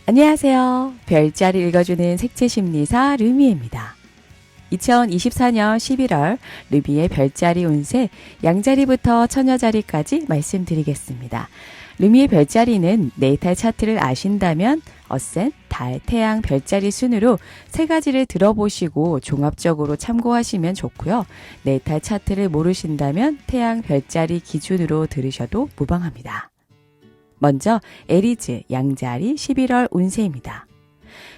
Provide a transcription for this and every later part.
안녕하세요. 별자리 읽어주는 색채심리사 르미입니다. 2024년 11월 르미의 별자리 운세 양자리부터 처녀자리까지 말씀드리겠습니다. 르미의 별자리는 네이탈 차트를 아신다면 어센, 달, 태양, 별자리 순으로 세 가지를 들어보시고 종합적으로 참고하시면 좋고요. 네이탈 차트를 모르신다면 태양, 별자리 기준으로 들으셔도 무방합니다. 먼저 에리즈 양자리 11월 운세입니다.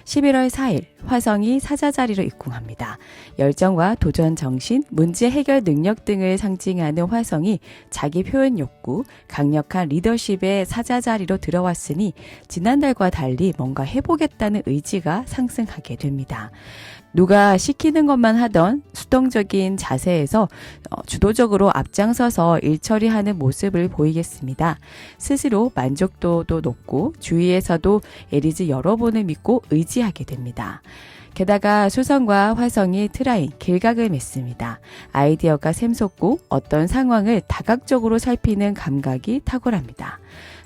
11월 4일 화성이 사자자리로 입궁합니다. 열정과 도전 정신, 문제 해결 능력 등을 상징하는 화성이 자기 표현 욕구, 강력한 리더십의 사자자리로 들어왔으니 지난달과 달리 뭔가 해보겠다는 의지가 상승하게 됩니다. 누가 시키는 것만 하던 수동적인 자세에서 주도적으로 앞장서서 일 처리하는 모습을 보이겠습니다. 스스로 만족도도 높고 주위에서도 에리즈 여러분을 믿고 의지하게 됩니다. 게다가 수성과 화성이 트라인, 길각을 맺습니다. 아이디어가 샘솟고 어떤 상황을 다각적으로 살피는 감각이 탁월합니다.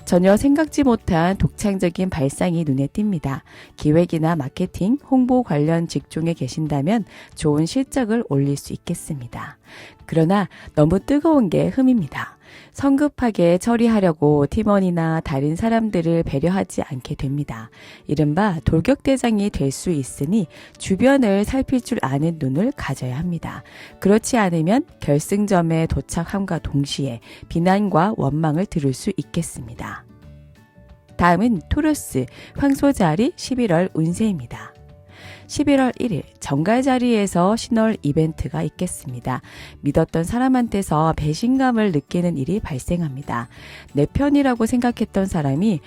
전혀 생각지 못한 독창적인 발상이 눈에 띕니다. 기획이나 마케팅, 홍보 관련 직종에 계신다면 좋은 실적을 올릴 수 있겠습니다. 그러나 너무 뜨거운 게 흠입니다. 성급하게 처리하려고 팀원이나 다른 사람들을 배려하지 않게 됩니다. 이른바 돌격대장이 될 수 있으니 주변을 살필 줄 아는 눈을 가져야 합니다. 그렇지 않으면 결승점에 도착함과 동시에 비난과 원망을 들을 수 있겠습니다. 다음은 토러스, 황소자리 11월 운세입니다. 11월 1일 정갈자리에서 신월 이벤트가 있겠습니다. 믿었던 사람한테서 배신감을 느끼는 일이 발생합니다. 내 편이라고 생각했던 사람이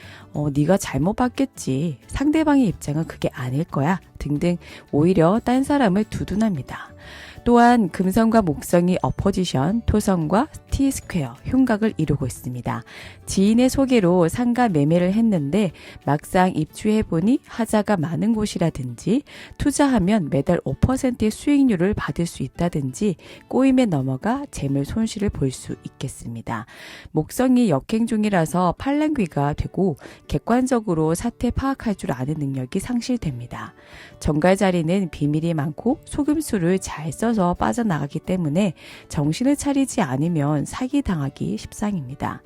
네가 잘못 봤겠지, 상대방의 입장은 그게 아닐 거야 등등 오히려 딴 사람을 두둔합니다. 또한 금성과 목성이 어포지션, 토성과 T스퀘어, 흉각을 이루고 있습니다. 지인의 소개로 상가 매매를 했는데 막상 입주해보니 하자가 많은 곳이라든지 투자하면 매달 5%의 수익률을 받을 수 있다든지 꼬임에 넘어가 재물 손실을 볼 수 있겠습니다. 목성이 역행 중이라서 팔랑귀가 되고 객관적으로 사태 파악할 줄 아는 능력이 상실됩니다. 정갈자리는 비밀이 많고 속임수를 잘 써서 빠져나가기 때문에 정신을 차리지 않으면 사기당하기 십상입니다.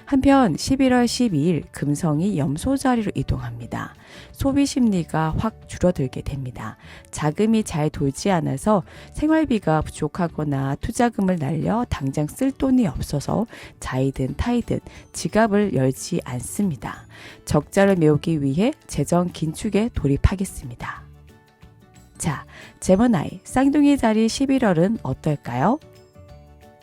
한편 11월 12일 금성이 염소자리로 이동합니다. 소비 심리가 확 줄어들게 됩니다. 자금이 잘 돌지 않아서 생활비가 부족하거나 투자금을 날려 당장 쓸 돈이 없어서 자이든 타이든 지갑을 열지 않습니다. 적자를 메우기 위해 재정 긴축에 돌입하겠습니다. 자, 제머나이 쌍둥이 자리 11월은 어떨까요?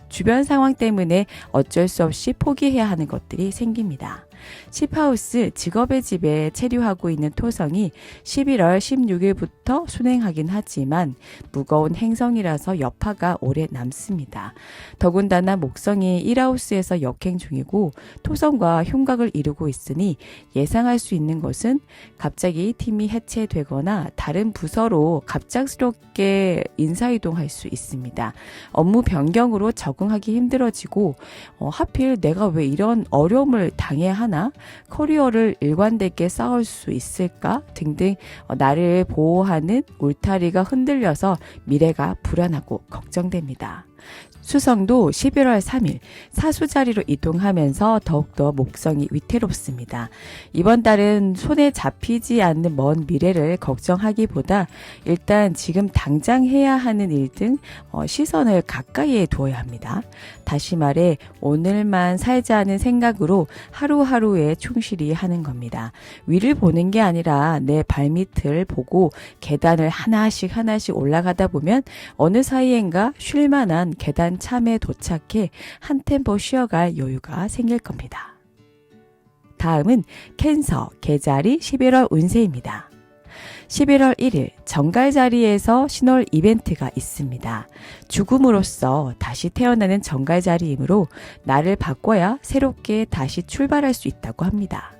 주변 상황 때문에 어쩔 수 없이 포기해야 하는 것들이 생깁니다. 10하우스 직업의 집에 체류하고 있는 토성이 11월 16일부터 순행하긴 하지만 무거운 행성이라서 여파가 오래 남습니다. 더군다나 목성이 1하우스에서 역행 중이고 토성과 흉각을 이루고 있으니 예상할 수 있는 것은 갑자기 팀이 해체되거나 다른 부서로 갑작스럽게 인사이동할 수 있습니다. 업무 변경으로 적응하기 힘들어지고 하필 내가 왜 이런 어려움을 당해야 하나? 커리어를 일관되게 쌓을 수 있을까? 등등 나를 보호하는 울타리가 흔들려서 미래가 불안하고 걱정됩니다. 수성도 11월 3일 사수자리로 이동하면서 더욱더 목성이 위태롭습니다. 이번 달은 손에 잡히지 않는 먼 미래를 걱정하기보다 일단 지금 당장 해야 하는 일 등 시선을 가까이에 두어야 합니다. 다시 말해 오늘만 살자는 생각으로 하루하루에 충실히 하는 겁니다. 위를 보는 게 아니라 내 발밑을 보고 계단을 하나씩 올라가다 보면 어느 사이엔가 쉴만한 계단 참에 도착해 한 템포 쉬어갈 여유가 생길 겁니다. 다음은 캔서 개자리 11월 운세입니다. 11월 1일 정갈자리에서 신월 이벤트가 있습니다. 죽음으로써 다시 태어나는 정갈자리이므로 나를 바꿔야 새롭게 다시 출발할 수 있다고 합니다.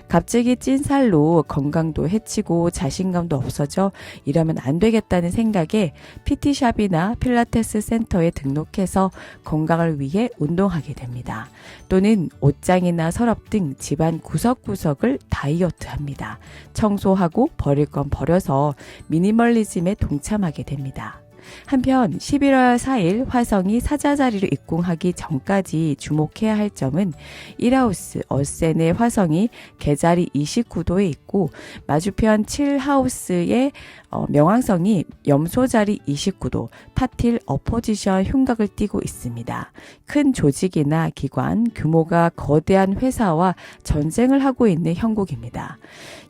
갑자기 찐 살로 건강도 해치고 자신감도 없어져 이러면 안 되겠다는 생각에 PT샵이나 필라테스 센터에 등록해서 건강을 위해 운동하게 됩니다. 또는 옷장이나 서랍 등 집안 구석구석을 다이어트합니다. 청소하고 버릴 건 버려서 미니멀리즘에 동참하게 됩니다. 한편 11월 4일 화성이 사자자리로 입궁하기 전까지 주목해야 할 점은 1하우스 어센의 화성이 개자리 29도에 있고 마주편 7하우스의 명왕성이 염소자리 29도 파틸 어포지션 흉곽을 띠고 있습니다. 큰 조직이나 기관, 규모가 거대한 회사와 전쟁을 하고 있는 형국입니다.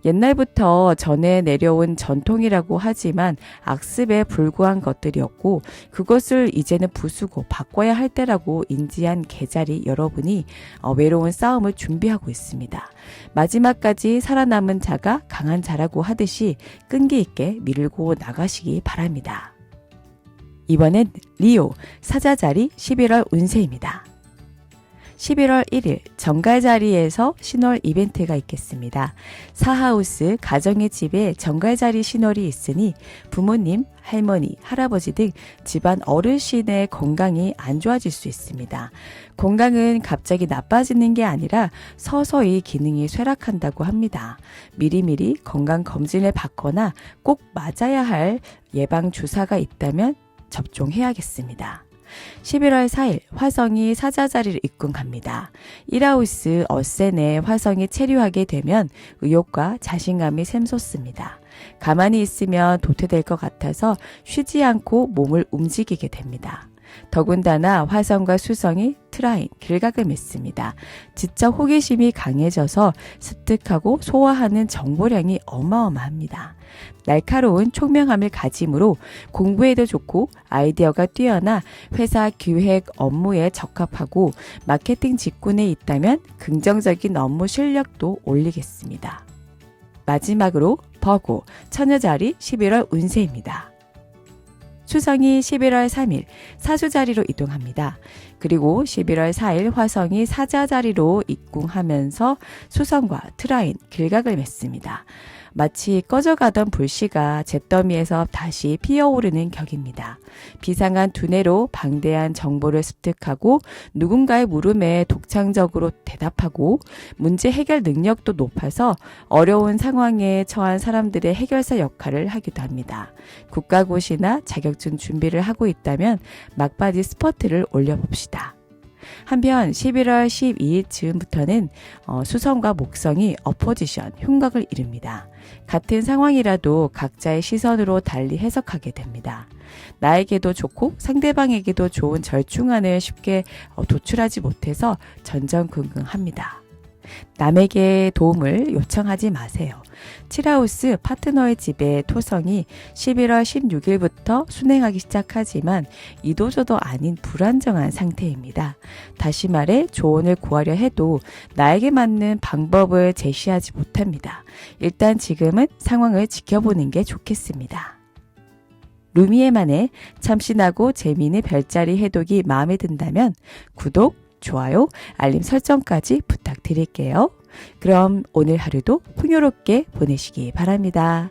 옛날부터 전해 내려온 전통이라고 하지만 악습에 불구한 것들이었고 그것을 이제는 부수고 바꿔야 할 때라고 인지한 개자리 여러분이 외로운 싸움을 준비하고 있습니다. 마지막까지 살아남은 자가 강한 자라고 하듯이 끈기 있게 밀고 나가시기 바랍니다. 이번엔 리오 사자자리 11월 운세입니다. 11월 1일 정갈자리에서 신월 이벤트가 있겠습니다. 4하우스 가정의 집에 정갈자리 신월이 있으니 부모님, 할머니, 할아버지 등 집안 어르신의 건강이 안 좋아질 수 있습니다. 건강은 갑자기 나빠지는 게 아니라 서서히 기능이 쇠락한다고 합니다. 미리미리 건강검진을 받거나 꼭 맞아야 할 예방주사가 있다면 접종해야겠습니다. 11월 4일 화성이 사자자리를 입궁합니다. 1하우스 어센에 화성이 체류하게 되면 의욕과 자신감이 샘솟습니다. 가만히 있으면 도태될 것 같아서 쉬지 않고 몸을 움직이게 됩니다. 더군다나 화성과 수성이 트라인, 길각을 맺습니다. 지적 호기심이 강해져서 습득하고 소화하는 정보량이 어마어마합니다. 날카로운 총명함을 가짐으로 공부에도 좋고 아이디어가 뛰어나 회사 기획 업무에 적합하고 마케팅 직군에 있다면 긍정적인 업무 실력도 올리겠습니다. 마지막으로 버고, 처녀자리 11월 운세입니다. 수성이 11월 3일 사주자리로 이동합니다. 그리고 11월 4일 화성이 사자자리로 입궁하면서 수성과 트라인, 길각을 맺습니다. 마치 꺼져가던 불씨가 잿더미에서 다시 피어오르는 격입니다. 비상한 두뇌로 방대한 정보를 습득하고 누군가의 물음에 독창적으로 대답하고 문제 해결 능력도 높아서 어려운 상황에 처한 사람들의 해결사 역할을 하기도 합니다. 국가고시나 자격증 준비를 하고 있다면 막바지 스퍼트를 올려봅시다. 한편 11월 12일쯤부터는 수성과 목성이 어포지션, 흉곽을 이룹니다. 같은 상황이라도 각자의 시선으로 달리 해석하게 됩니다. 나에게도 좋고 상대방에게도 좋은 절충안을 쉽게 도출하지 못해서 전전긍긍합니다. 남에게 도움을 요청하지 마세요. 7하우스 파트너의 집에 토성이 11월 16일부터 순행하기 시작하지만 이도저도 아닌 불안정한 상태입니다. 다시 말해 조언을 구하려 해도 나에게 맞는 방법을 제시하지 못합니다. 일단 지금은 상황을 지켜보는 게 좋겠습니다. 루미에만의 참신하고 재미있는 별자리 해독이 마음에 든다면 구독, 좋아요, 알림 설정까지 부탁드릴게요. 그럼 오늘 하루도 풍요롭게 보내시기 바랍니다.